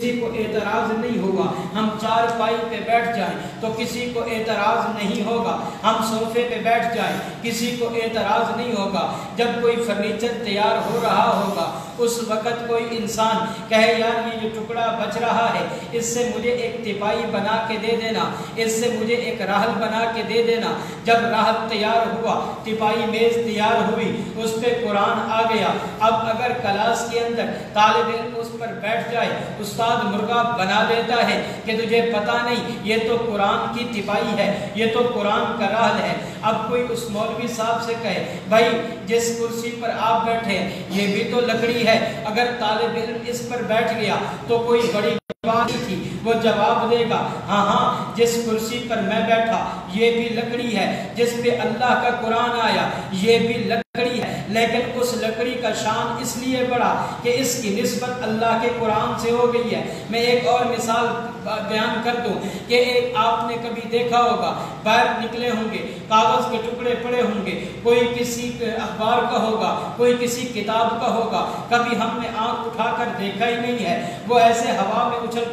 کسی کو اعتراض نہیں ہوگا ہم چارپائی پہ بیٹھ جائیں تو کسی کو اعتراض نہیں ہوگا، ہم صوفے پہ بیٹھ جائیں کسی کو اعتراض نہیں ہوگا۔ جب کوئی فرنیچر تیار ہو رہا ہوگا اس وقت کوئی انسان کہے یار یہ جو ٹکڑا بچ رہا ہے اس سے مجھے ایک تپائی بنا کے دے دینا، اس سے مجھے ایک راحل بنا کے دے دینا۔ جب راحل تیار ہوا، تپائی میز تیار ہوئی، اس پہ قرآن آ گیا۔ اب اگر کلاس کے اندر طالب علم اس پر بیٹھ جائے، استاد مرغا بنا دیتا ہے کہ تجھے پتہ نہیں یہ تو قرآن کی تپائی ہے، یہ تو قرآن کا راحل ہے۔ اب کوئی اس مولوی صاحب سے کہے بھائی جس کرسی پر آپ بیٹھے ہیں یہ بھی تو لکڑی ہے، اگر طالب علم اس پر بیٹھ گیا تو کوئی بڑی بات تھی، وہ جواب دے گا ہاں ہاں جس کرسی پر میں بیٹھا یہ بھی لکڑی ہے، جس پہ اللہ کا قرآن آیا یہ بھی لکڑی ہے، لیکن اس لکڑی کا شان اس لیے بڑھا کہ اس کی نسبت اللہ کے قرآن سے ہو گئی ہے۔ میں ایک اور مثال بیان کر دوں کہ ایک آپ نے کبھی دیکھا ہوگا باہر نکلے ہوں گے، کاغذ کے ٹکڑے پڑے ہوں گے، کوئی کسی اخبار کا ہوگا، کوئی کسی کتاب کا ہوگا، کبھی ہم نے آنکھ اٹھا کر دیکھا ہی نہیں ہے، وہ ایسے ہوا میں اچھل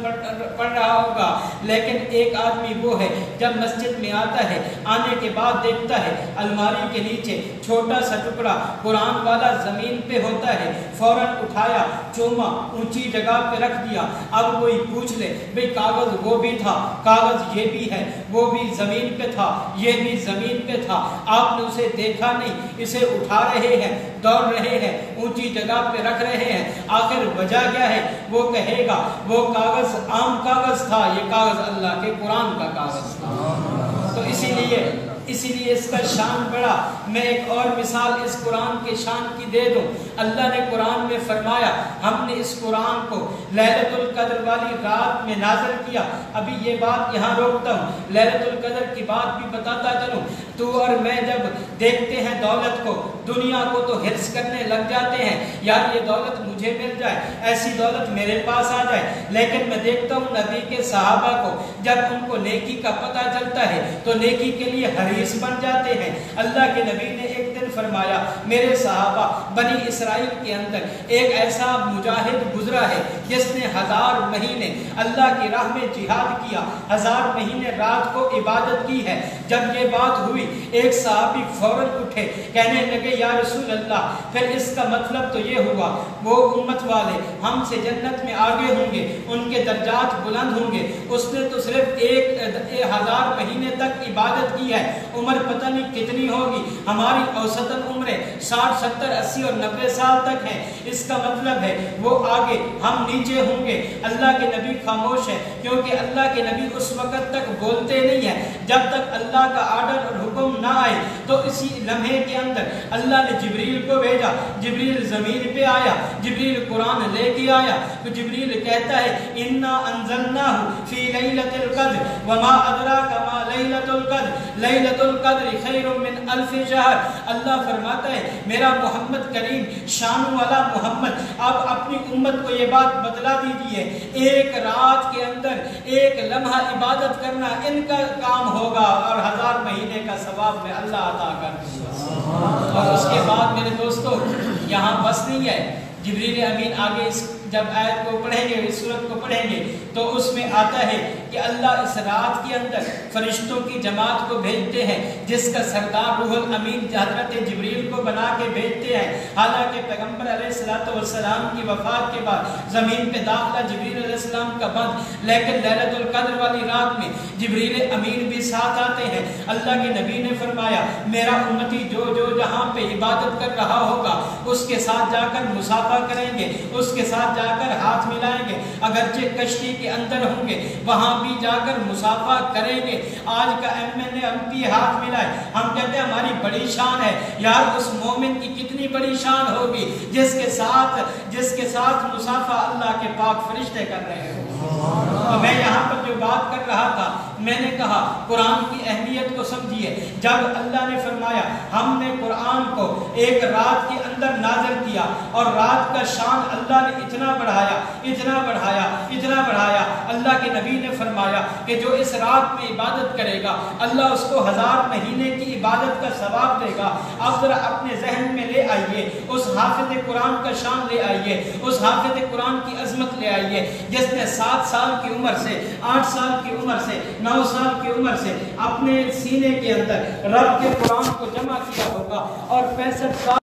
پڑ رہا ہوگا۔ لیکن ایک آدمی وہ ہے جب مسجد میں آتا ہے، آنے کے بعد دیکھتا ہے الماری کے نیچے چھوٹا سا ٹکڑا قرآن والا زمین پہ ہوتا ہے، فوراً اٹھایا، چوما، اونچی جگہ پہ رکھ دیا۔ اب کوئی پوچھ لے بھئی کاغذ وہ بھی تھا، کاغذ یہ بھی ہے، وہ بھی زمین پہ تھا، یہ بھی زمین پہ تھا، آپ نے اسے دیکھا نہیں، اسے اٹھا رہے ہیں، دوڑ رہے ہیں، اونچی جگہ پہ رکھ رہے ہیں، آخر وجہ کیا ہے؟ وہ کہے گا وہ کاغذ عام کاغذ تھا، یہ کاغذ اللہ کے قرآن کا کاغذ تھا۔ تو اسی لیے اس کا شان بڑا۔ میں ایک اور مثال اس قرآن کے شان کی دے دوں۔ اللہ نے قرآن میں فرمایا ہم نے اس قرآن کو لیلۃ القدر والی رات میں نازل کیا۔ ابھی یہ بات یہاں روکتا ہوں، لیلۃ القدر کی بات بھی بتاتا چلوں۔ تو اور میں جب دیکھتے ہیں دولت کو، دنیا کو تو حرص کرنے لگ جاتے ہیں یار یہ دولت مجھے مل جائے، ایسی دولت میرے پاس آ جائے۔ لیکن میں دیکھتا ہوں نبی کے صحابہ کو جب ان کو نیکی کا پتہ چلتا ہے تو نیکی کے لیے حریص بن جاتے ہیں۔ اللہ کے نبی نے ایک دن فرمایا میرے صحابہ بنی اسرائیل کے اندر ایک ایسا مجاہد گزرا ہے جس نے 1000 مہینے اللہ کی راہ میں جہاد کیا، 1000 مہینے رات کو عبادت کی ہے۔ جب یہ بات ہوئی ایک صحابی فوراً اٹھے، کہنے لگے یا رسول اللہ پھر اس کا مطلب تو یہ ہوا وہ امت والے ہم سے جنت میں آگے ہوں گے، ان کے درجات بلند ہوں گے، اس نے تو صرف 1000 مہینے تک عبادت کی ہے، عمر پتہ نہیں کتنی ہوگی، ہماری اوسطاً عمریں 60 70 80 اور 90 سال تک ہیں، اس کا مطلب ہے وہ آگے ہم نیچے ہوں گے۔ اللہ کے نبی خاموش ہے کیونکہ اللہ کے نبی اس وقت تک بولتے نہیں ہیں جب تک اللہ کا آرڈر اور حکم نہ آئے۔ تو اسی لمحے کے اندر اللہ نے جبریل کو بھیجا، جبریل زمین پہ آیا، جبریل قرآن لے کے آیا، تو جبریل کہتا ہے انا انزلناہ فی لیلۃ القدر وما ادراک ما لیلۃ القدر لیلۃ القدر خیر من الف شہر۔ اللہ فرماتا ہے میرا محمد کریم شان والا محمد آپ اپنی امت کو یہ بات بتلا دیجئے ایک رات کے اندر ایک لمحہ عبادت کرنا ان کا کام ہوگا اور 1000 مہینے کا ثواب میں اللہ عطا کر دے گا۔ اور اس کے بعد میرے دوستو یہاں بس نہیں ہے، جبریل امین آگے اس جب آیت کو پڑھیں گے، اس سورت کو پڑھیں گے تو اس میں آتا ہے کہ اللہ اس رات کے اندر فرشتوں کی جماعت کو بھیجتے ہیں جس کا سردار روح الامین حضرت جبریل کو بنا کے بھیجتے ہیں۔ حالانکہ پیغمبر علیہ السلام کی وفات کے بعد زمین پہ داخلہ جبریل علیہ السلام کا بند، لیکن لیلۃ القدر والی رات میں جبریل امین بھی ساتھ آتے ہیں۔ اللہ کے نبی نے فرمایا میرا امتی جو جہاں پہ عبادت کر رہا ہوگا اس کے ساتھ جا کر مصافحہ کریں گے، اس کے ساتھ جا کر ہاتھ ملائیں گے، اگرچہ کشتی کے اندر ہوں گے وہاں بھی جا کر مصافحہ کریں گے۔ آج کا ایم پی ہاتھ ملائے، ہم کہتے ہیں ہماری بڑی شان ہے، یار اس مومن کی کتنی بڑی شان ہوگی جس کے ساتھ مصافحہ اللہ کے پاک فرشتے کر رہے ہیں۔ تو میں یہاں پر جو بات کر رہا تھا میں نے کہا قرآن کی اہمیت کو سمجھیے۔ جب اللہ نے فرمایا ہم نے قرآن کو ایک رات کے اندر نازل کیا اور رات کا شان اللہ نے اتنا بڑھایا اتنا بڑھایا اتنا بڑھایا، اللہ کے نبی نے فرمایا کہ جو اس رات میں عبادت کرے گا اللہ اس کو 1000 مہینے کی عبادت کا ثواب دے گا۔ آپ ذرا اپنے ذہن میں لے آئیے، اس حافظ قرآن کا شان لے آئیے، اس حافظ قرآن کی عظمت لے آئیے جس نے 7 سال کی عمر سے، 8 سال کی عمر سے، 9 سال کی عمر سے اپنے سینے کے اندر رب کے قرآن کو جمع کیا ہوگا اور 65 سال